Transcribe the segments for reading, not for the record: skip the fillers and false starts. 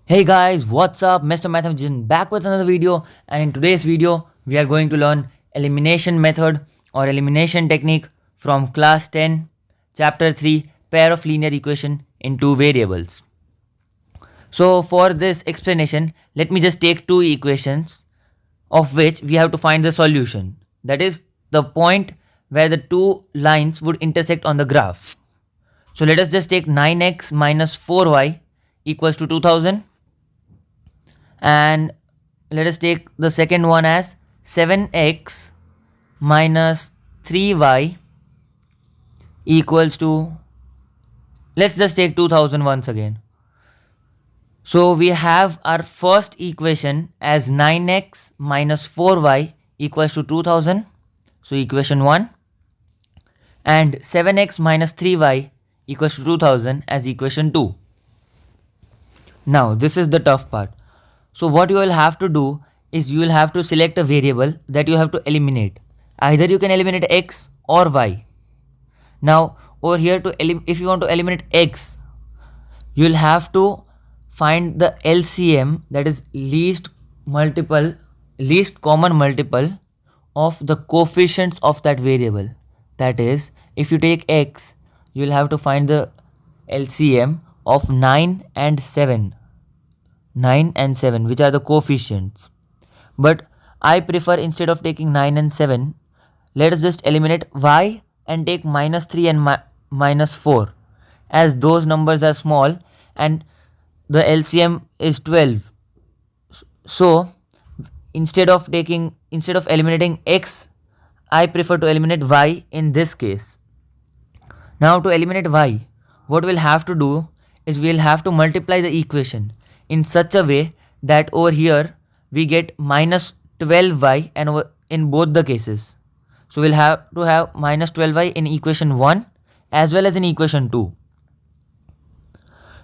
Hey guys, what's up? Mr. Mathematician back with another video, and in today's video we are going to learn elimination method or elimination technique from class 10 chapter 3 pair of linear equation in two variables. So for this explanation, let me just take two equations of which we have to find the solution. That is the point where the two lines would intersect on the graph. So let us just take 9x minus 4y equals to 2000, and let us take the second one as 7x minus 3y equals to, let's just take 2000 once again. So we have our first equation as 9x minus 4y equals to 2000, so equation 1, and 7x minus 3y equals to 2000 as equation 2. Now this is the tough part. So what you will have to do is you will have to select a variable that you have to eliminate. Either you can eliminate x or y. Now over here, if you want to eliminate x, you will have to find the LCM, that is least common multiple of the coefficients of that variable. That is, if you take x, you will have to find the LCM of 9 and 7, which are the coefficients. But I prefer, instead of taking 9 and 7, let us just eliminate y and take minus 3 and minus 4, as those numbers are small and the LCM is 12. So instead of eliminating x, I prefer to eliminate y in this case. Now to eliminate y, what we'll have to do is we'll have to multiply the equation in such a way that over here we get minus 12y and in both the cases. So we'll have to have minus 12y in equation 1 as well as in equation 2.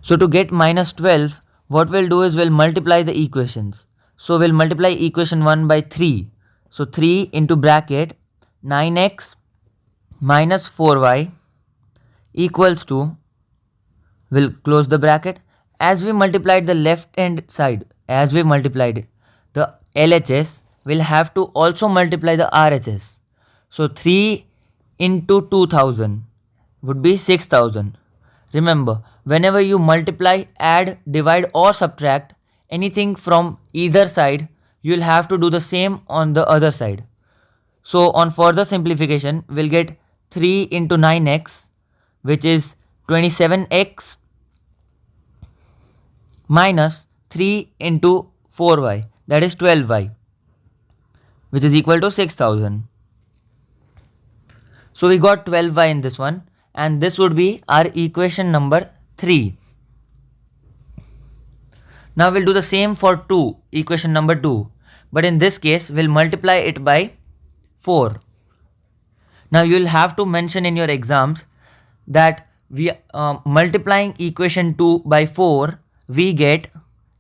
So to get minus 12, what we'll do is we'll multiply the equations. So we'll multiply equation 1 by 3. So 3 into bracket 9x minus 4y equals to, we'll close the bracket. As we multiplied the left hand side, as we multiplied the LHS, we'll have to also multiply the RHS. So 3 into 2000 would be 6000. Remember, whenever you multiply, add, divide or subtract anything from either side, you'll have to do the same on the other side. So on further simplification, we'll get 3 into 9x, which is 27x, minus 3 into 4y, that is 12y, which is equal to 6000. So we got 12y in this one, and this would be our equation number 3. Now we'll do the same for equation number 2, but in this case we'll multiply it by 4. Now you'll have to mention in your exams that we multiplying equation 2 by 4, we get,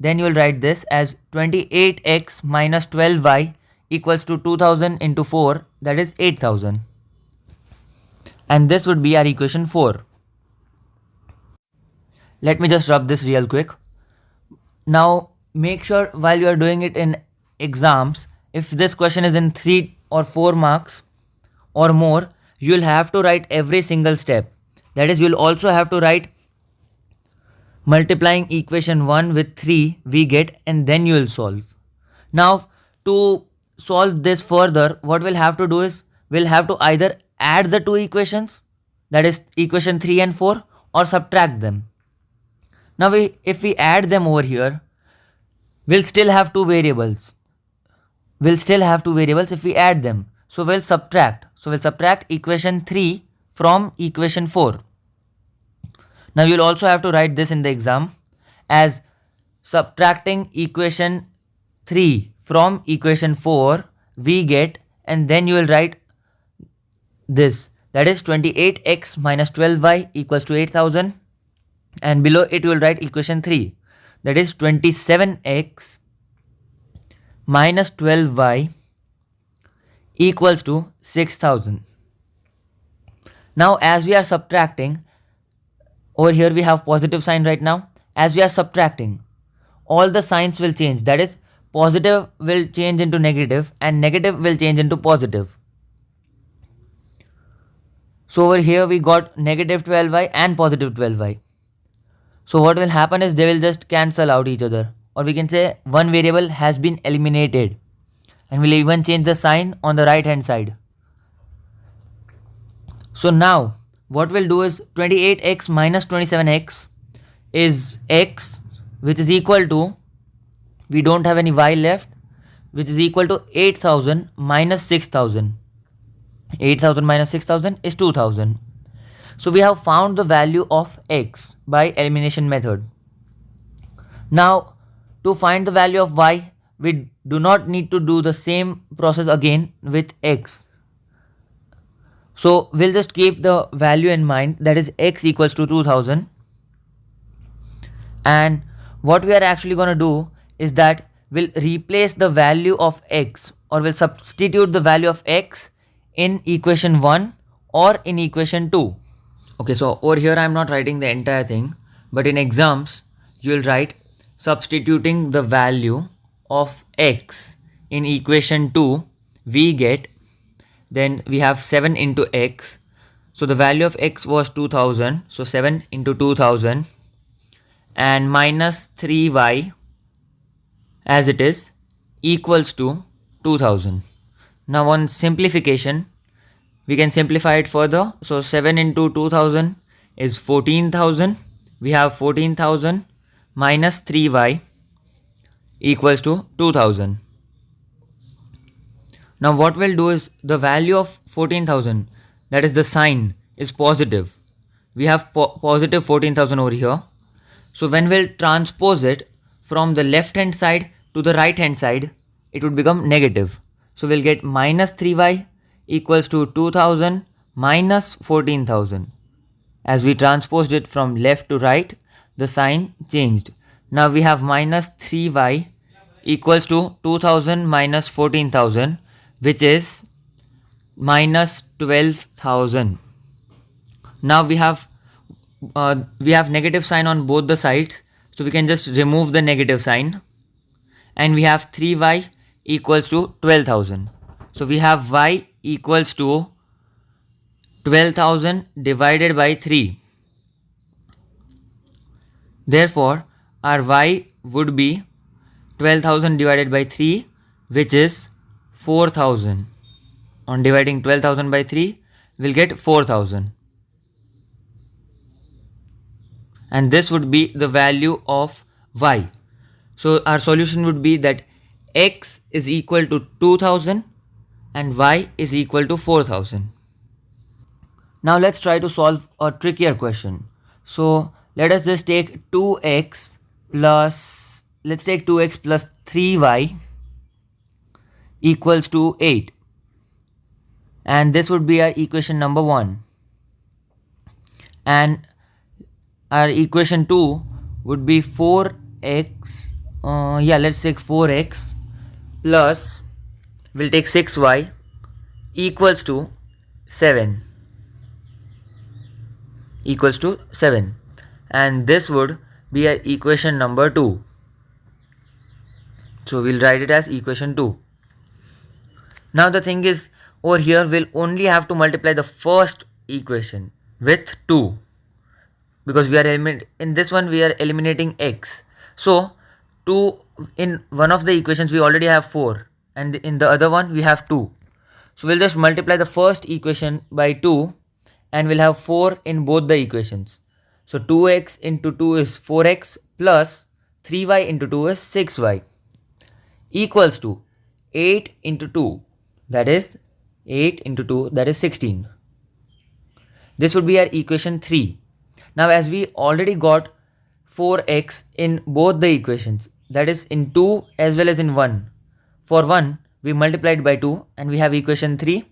then you will write this as 28x minus 12y equals to 2000 into 4, that is 8000. And this would be our equation 4. Let me just rub this real quick. Now make sure while you are doing it in exams, if this question is in 3 or 4 marks or more, you'll have to write every single step. That is, you'll also have to write multiplying equation 1 with 3 we get, and then you will solve. Now to solve this further, what we'll have to do is we'll have to either add the two equations, that is equation 3 and 4, or subtract them. Now if we add them over here, we'll still have two variables. If we add them. So we'll subtract. Equation 3 from equation 4. Now you'll also have to write this in the exam as subtracting equation 3 from equation 4 we get, and then you will write this, that is 28x minus 12y equals to 8000, and below it you will write equation 3, that is 27x minus 12y equals to 6000. Now as we are subtracting, over here we have positive sign right now. As we are subtracting, all the signs will change. That is, positive will change into negative and negative will change into positive. So over here we got negative 12y and positive 12y. So what will happen is they will just cancel out each other, or we can say one variable has been eliminated, and we'll even change the sign on the right hand side. So now what we'll do is 28x minus 27x is x, which is equal to, we don't have any y left, which is equal to 8000 minus 6000. 8000 minus 6000 is 2000. So we have found the value of x by elimination method. Now to find the value of y, we do not need to do the same process again with x. So we'll just keep the value in mind, that is x equals to 2000. And what we are actually going to do is that we'll replace the value of x, or we'll substitute the value of x in equation 1 or in equation 2. Okay, so over here I am not writing the entire thing, but in exams you will write substituting the value of x in equation 2, we get, then we have 7 into x. So the value of x was 2000, so 7 into 2000 and minus 3y as it is equals to 2000. Now on simplification, we can simplify it further. So 7 into 2000 is 14,000. We have 14,000 minus 3y equals to 2000. Now what we'll do is the value of 14,000, that is the sign, is positive. We have positive 14,000 over here. So when we'll transpose it from the left hand side to the right hand side, it would become negative. So we'll get minus 3y equals to 2000 minus 14,000. As we transposed it from left to right, the sign changed. Now we have minus 3y equals to 2000 minus 14,000, which is minus 12,000. Now we have negative sign on both the sides, so we can just remove the negative sign, and we have 3y equals to 12,000. So we have y equals to 12,000 divided by 3. Therefore our y would be 12,000 divided by 3, which is 4,000. On dividing 12,000 by 3, we'll get 4,000. And this would be the value of y. So our solution would be that x is equal to 2000 and y is equal to 4000. Now let's try to solve a trickier question. So let us just take 2x plus, let's take 2x plus 3y equals to 8. And this would be our equation number 1. And our equation 2 would be 4x, let's take 4x plus, we'll take 6y equals to 7. Equals to 7. And this would be our equation number 2. So we'll write it as equation 2. Now the thing is, over here we'll only have to multiply the first equation with 2, because we are in this one we are eliminating x. So 2, in one of the equations we already have 4, and in the other one we have 2. So we'll just multiply the first equation by 2 and we'll have 4 in both the equations. So 2x into 2 is 4x plus 3y into 2 is 6y equals to 8 into 2, that is 8 into 2, that is 16. This would be our equation 3. Now as we already got 4x in both the equations, that is in 2 as well as in 1. For 1 we multiplied by 2 and we have equation 3,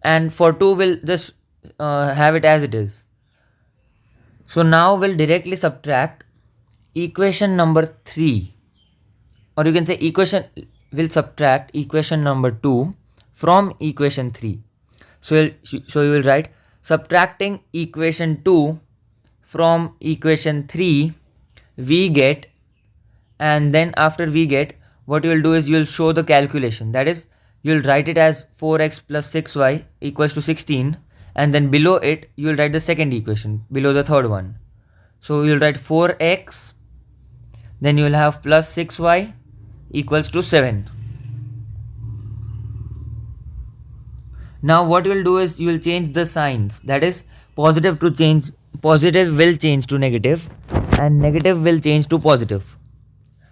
and for 2 we'll just have it as it is. So now we'll directly subtract equation number 3, or you can say we'll subtract equation number 2 from equation 3. So you will write subtracting equation 2 from equation 3, we get, and then after we get, what you will do is you will show the calculation. That is, you will write it as 4x plus 6y equals to 16, and then below it you will write the second equation below the third one. So you will write 4x, then you will have plus 6y equals to 7. Now what you will do is you will change the signs. That is, positive will change to negative, and negative will change to positive.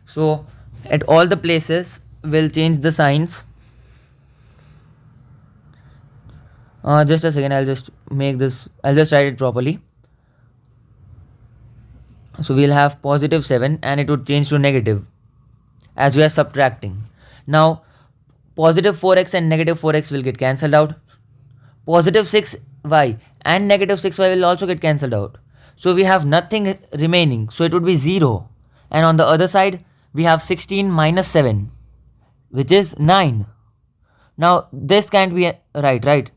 So at all the places we'll change the signs. Just a second, I'll just write it properly. So we'll have positive 7 and it would change to negative as we are subtracting. Now positive 4x and negative 4x will get cancelled out. Positive 6y and negative 6y will also get cancelled out. So we have nothing remaining. So it would be 0. And on the other side, we have 16 minus 7, which is 9. Now this can't be right?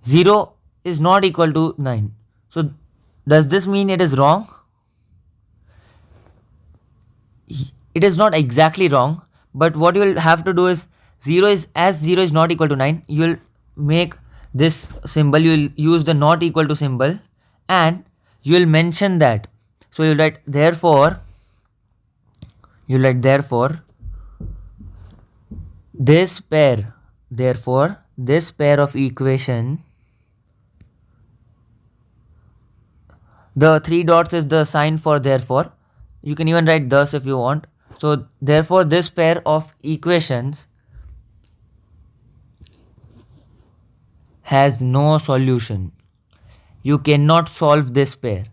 0 is not equal to 9. So does this mean it is wrong? It is not exactly wrong, but what you will have to do is 0 is not equal to 9, you will make this symbol, you will use the not equal to symbol, and you will mention that. So you will write therefore this pair of equation, the 3 dots is the sign for therefore. You can even write thus if you want. So therefore this pair of equations has no solution. You cannot solve this pair.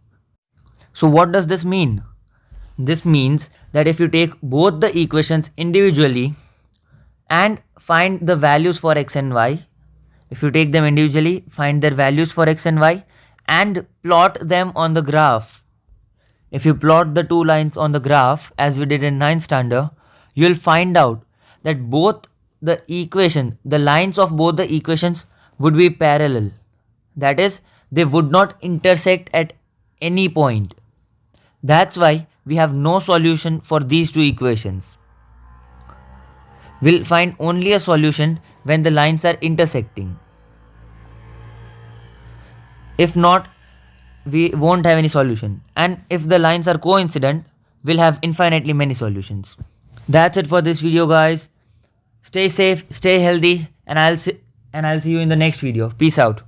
So what does this mean? This means that if you take both the equations individually and find the values for x and y, if you take them individually, find their values for x and y and plot them on the graph. If you plot the two lines on the graph as we did in 9th standard, you will find out that both the lines of both the equations would be parallel. That is, they would not intersect at any point. That's why we have no solution for these two equations. We'll find only a solution when the lines are intersecting. If not, we won't have any solution. And if the lines are coincident, we'll have infinitely many solutions. That's it for this video, guys. Stay safe, stay healthy, and I'll see you in the next video. Peace out.